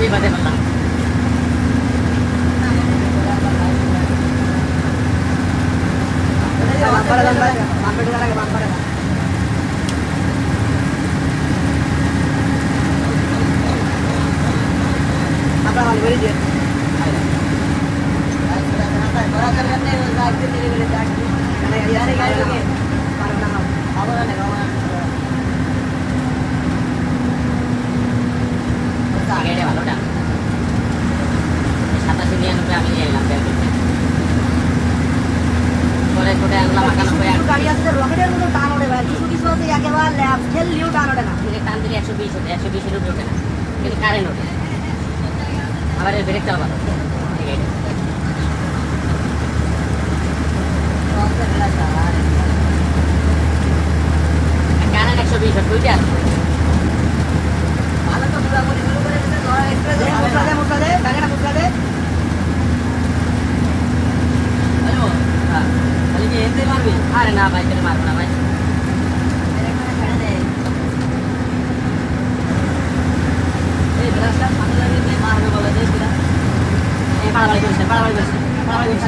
বিপদে পড়লাম। ভালোটা 87-99 আমি নিয়ে এলাম পরে কোটে আনলাম 98 গাড়ি আছে রকেটের মতো টান ওঠে ভাই, কিছু কিছু আছে একেবারে ল্যাব খেললেও টান ওঠে না। টান দিলে 120 ওঠে, 120 এর উপরে ওঠে না, কিন্তু কারেন্ট ওঠে। আবার এর ব্রেকটাও ভালো ঠিক আছে। কারেন্ট 120 ওঠে দুইটা ভালো তো পুরো শুরু করে দিতে ধর এক্সপ্রেস মুসা দে গাড়িটা মুসা দে। হ্যালো হ্যাঁ খালি কি এতে মারবি? আরে না ভাই তেল মারবো না ভাই। এই ব্রাশটা সামনে লাগিয়ে দিয়ে মারবে বলে দে পুরা। এই পাড়াবাড়ি করছে পাড়াবাড়ি করছে পাড়াবাড়ি করছে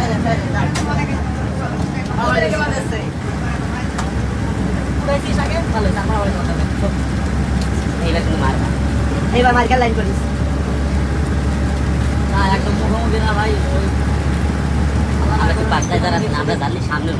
পাড়াবাড়ি করছে পুরাইছিস আগে ভালো পাড়াবাড়ি করতে হবে। এইবার তুমি মারবা, এইবার মার্কেট লাইন করিস না একদম মুখোমুখি না ভাই। আমরা তো বাচ্চায় যারা আমরা জানলি সামনে